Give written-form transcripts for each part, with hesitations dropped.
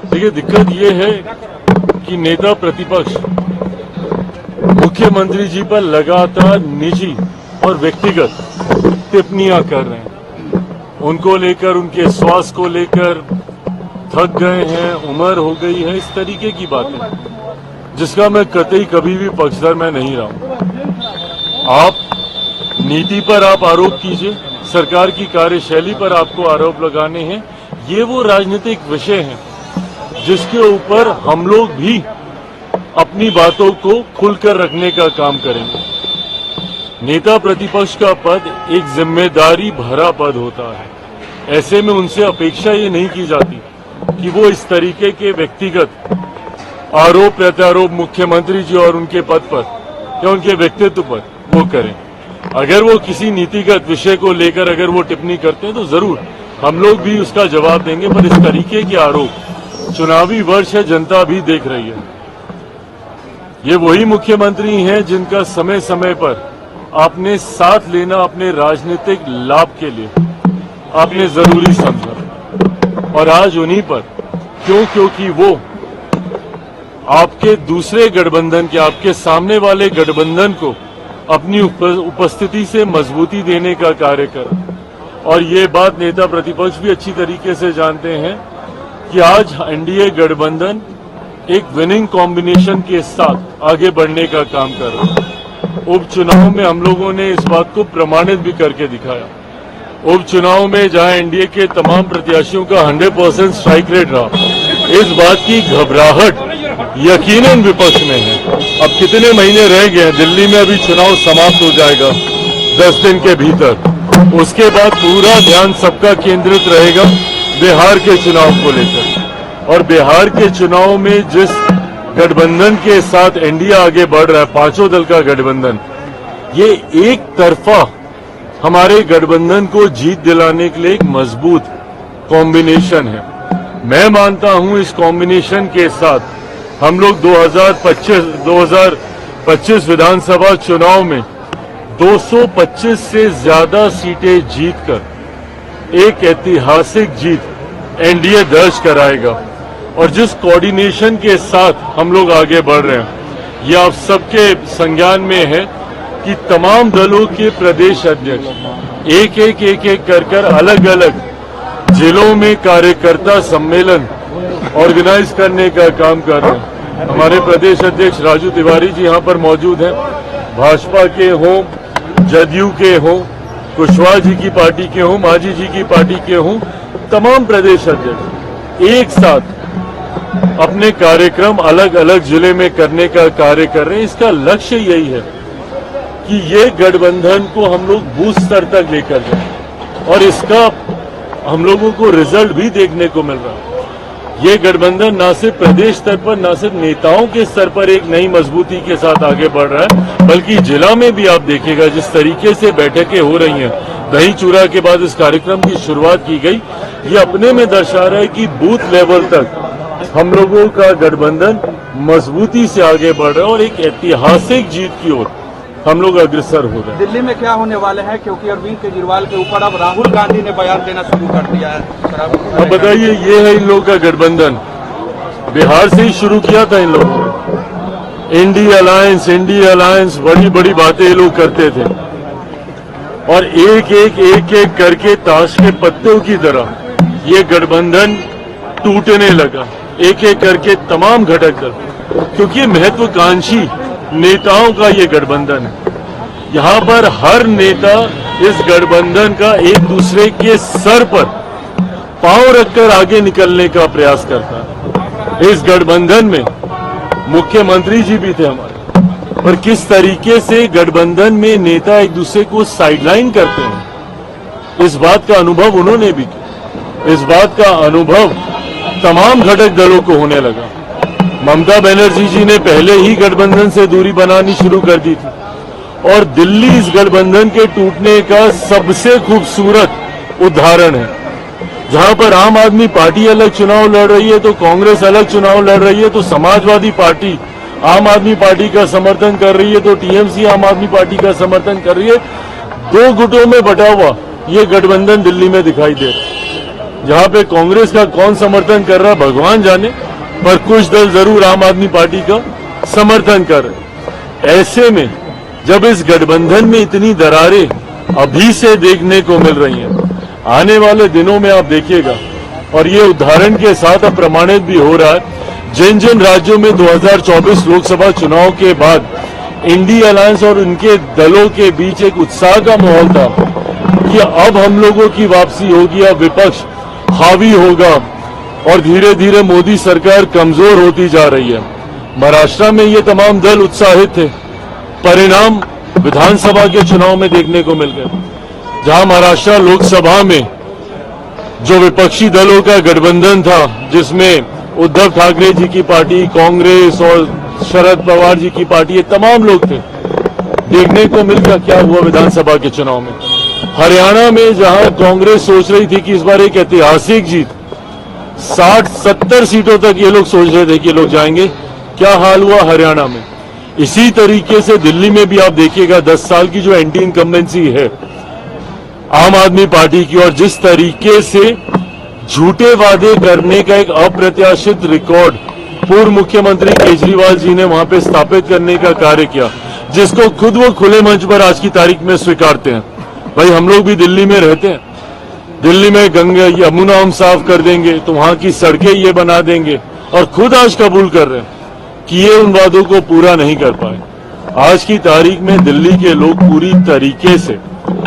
देखिए, दिक्कत ये है कि नेता प्रतिपक्ष मुख्यमंत्री जी पर लगातार निजी और व्यक्तिगत टिप्पणियां कर रहे हैं। उनको लेकर, उनके स्वास्थ्य को लेकर थक गए हैं, उम्र हो गई है, इस तरीके की बातें, जिसका मैं कतई कभी भी पक्षधर मैं नहीं रहा हूं। आप नीति पर आप आरोप कीजिए, सरकार की कार्यशैली पर आपको आरोप लगाने हैं, ये वो राजनीतिक विषय हैं जिसके ऊपर हम लोग भी अपनी बातों को खुलकर रखने का काम करेंगे। नेता प्रतिपक्ष का पद एक जिम्मेदारी भरा पद होता है। ऐसे में उनसे अपेक्षा ये नहीं की जाती कि वो इस तरीके के व्यक्तिगत आरोप प्रत्यारोप मुख्यमंत्री जी और उनके पद पर या उनके व्यक्तित्व पर वो करें। अगर वो किसी नीतिगत विषय को लेकर अगर वो टिप्पणी करते हैं तो जरूर हम लोग भी उसका जवाब देंगे, पर इस तरीके के आरोप, चुनावी वर्ष है, जनता भी देख रही है। ये वही मुख्यमंत्री हैं जिनका समय समय पर आपने साथ लेना अपने राजनीतिक लाभ के लिए आपने जरूरी समझा, और आज उन्हीं पर क्योंकि वो आपके दूसरे गठबंधन के, आपके सामने वाले गठबंधन को अपनी उपस्थिति से मजबूती देने का कार्य करा। और ये बात नेता प्रतिपक्ष भी अच्छी तरीके से जानते हैं कि आज एनडीए गठबंधन एक विनिंग कॉम्बिनेशन के साथ आगे बढ़ने का काम कर रहा है। उपचुनाव में हम लोगों ने इस बात को प्रमाणित भी करके दिखाया। उपचुनाव में जहां एनडीए के तमाम प्रत्याशियों का 100% स्ट्राइक रेट रहा, इस बात की घबराहट यकीनन विपक्ष में है। अब कितने महीने रह गए हैं, दिल्ली में अभी चुनाव समाप्त हो जाएगा 10 दिन के भीतर। उसके बाद पूरा ध्यान सबका केंद्रित रहेगा बिहार के चुनाव को लेकर। और बिहार के चुनाव में जिस गठबंधन के साथ एनडीए आगे बढ़ रहा है, पांचों दल का गठबंधन, ये एक तरफा हमारे गठबंधन को जीत दिलाने के लिए एक मजबूत कॉम्बिनेशन है। मैं मानता हूं इस कॉम्बिनेशन के साथ हम लोग 2025 विधानसभा चुनाव में 225 से ज्यादा सीटें जीतकर एक ऐतिहासिक जीत एनडीए दर्ज कराएगा। और जिस कोऑर्डिनेशन के साथ हम लोग आगे बढ़ रहे हैं, ये आप सबके संज्ञान में है कि तमाम दलों के प्रदेश अध्यक्ष एक एक कर अलग अलग जिलों में कार्यकर्ता सम्मेलन ऑर्गेनाइज करने का काम कर रहे हैं। हमारे प्रदेश अध्यक्ष राजू तिवारी जी यहाँ पर मौजूद हैं, भाजपा के हों, जदयू के हों, कुशवाहा जी की पार्टी के हों, मांझी जी की पार्टी के हों, तमाम प्रदेश अध्यक्ष एक साथ अपने कार्यक्रम अलग अलग जिले में करने का कार्य कर रहे हैं। इसका लक्ष्य यही है कि ये गठबंधन को हम लोग बूथ स्तर तक लेकर जाएं, और इसका हम लोगों को रिजल्ट भी देखने को मिल रहा है। ये गठबंधन न सिर्फ प्रदेश स्तर पर, न सिर्फ नेताओं के स्तर पर एक नई मजबूती के साथ आगे बढ़ रहा है, बल्कि जिला में भी आप देखिएगा जिस तरीके से बैठकें हो रही हैं, दही चूड़ा के बाद इस कार्यक्रम की शुरुआत की गई, ये अपने में दर्शा रहा है कि बूथ लेवल तक हम लोगों का गठबंधन मजबूती से आगे बढ़ रहा है और एक ऐतिहासिक जीत की ओर हम लोग अग्रसर हो रहे हैं। दिल्ली में क्या होने वाले हैं, क्योंकि अरविंद केजरीवाल के ऊपर अब राहुल गांधी ने बयान देना शुरू कर दिया है। अब बताइए, ये है इन लोगों का गठबंधन। बिहार से ही शुरू किया था इन लोगों ने, इंडिया अलायंस, बड़ी बड़ी बातें ये लोग करते थे, और एक एक करके ताश के पत्तों की तरह ये गठबंधन टूटने लगा, एक एक करके तमाम घटक दल, क्योंकि महत्वाकांक्षी नेताओं का ये गठबंधन है। यहाँ पर हर नेता इस गठबंधन का एक दूसरे के सर पर पांव रखकर आगे निकलने का प्रयास करता है। इस गठबंधन में मुख्यमंत्री जी भी थे हमारे, और किस तरीके से गठबंधन में नेता एक दूसरे को साइडलाइन करते हैं, इस बात का अनुभव उन्होंने भी किया। इस बात का अनुभव तमाम घटक दलों को होने लगा। ममता बनर्जी जी ने पहले ही गठबंधन से दूरी बनानी शुरू कर दी थी, और दिल्ली इस गठबंधन के टूटने का सबसे खूबसूरत उदाहरण है। जहां पर आम आदमी पार्टी अलग चुनाव लड़ रही है, तो कांग्रेस अलग चुनाव लड़ रही है, तो समाजवादी पार्टी आम आदमी पार्टी का समर्थन कर रही है, तो टीएमसी आम आदमी पार्टी का समर्थन कर रही है। दो गुटों में बटा हुआ ये गठबंधन दिल्ली में दिखाई दे रहा है। जहां पे कांग्रेस का कौन समर्थन कर रहा भगवान जाने, पर कुछ दल जरूर आम आदमी पार्टी का समर्थन कर रहे। ऐसे में जब इस गठबंधन में इतनी दरारें अभी से देखने को मिल रही हैं, आने वाले दिनों में आप देखिएगा, और ये उदाहरण के साथ अब प्रमाणित भी हो रहा है, जिन जिन राज्यों में 2024 लोकसभा चुनाव के बाद इंडिया अलायंस और उनके दलों के बीच एक उत्साह का माहौल था कि अब हम लोगों की वापसी होगी, अब विपक्ष हावी होगा और धीरे धीरे मोदी सरकार कमजोर होती जा रही है। महाराष्ट्र में ये तमाम दल उत्साहित थे। परिणाम विधानसभा के चुनाव में देखने को मिल गए, जहां महाराष्ट्र लोकसभा में जो विपक्षी दलों का गठबंधन था, जिसमें उद्धव ठाकरे जी की पार्टी, कांग्रेस और शरद पवार जी की पार्टी, ये तमाम लोग थे। देखने को मिलता क्या हुआ विधानसभा के चुनाव में। हरियाणा में जहां कांग्रेस सोच रही थी कि इस बार एक ऐतिहासिक जीत, 60-70 सीटों तक ये लोग सोच रहे थे कि ये लोग जाएंगे, क्या हाल हुआ हरियाणा में। इसी तरीके से दिल्ली में भी आप देखिएगा 10 साल की जो एंटी इनकम्बेंसी है आम आदमी पार्टी की, और जिस तरीके से झूठे वादे करने का एक अप्रत्याशित रिकॉर्ड पूर्व मुख्यमंत्री केजरीवाल जी ने वहां पे स्थापित करने का कार्य किया, जिसको खुद वो खुले मंच पर आज की तारीख में स्वीकारते हैं। भाई हम लोग भी दिल्ली में रहते हैं, दिल्ली में गंगा यमुना हम साफ कर देंगे, तो वहां की सड़कें ये बना देंगे, और खुद आज कबूल कर रहे हैं कि ये उन वादों को पूरा नहीं कर पाए। आज की तारीख में दिल्ली के लोग पूरी तरीके से,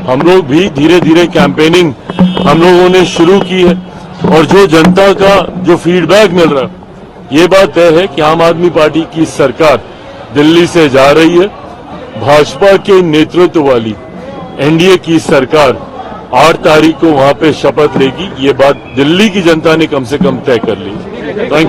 हम लोग भी धीरे धीरे कैंपेनिंग हम लोगों ने शुरू की है, और जो जनता का जो फीडबैक मिल रहा है, ये बात तय है कि आम आदमी पार्टी की सरकार दिल्ली से जा रही है। भाजपा के नेतृत्व वाली एनडीए की सरकार 8 तारीख को वहां पे शपथ लेगी। ये बात दिल्ली की जनता ने कम से कम तय कर ली। थैंक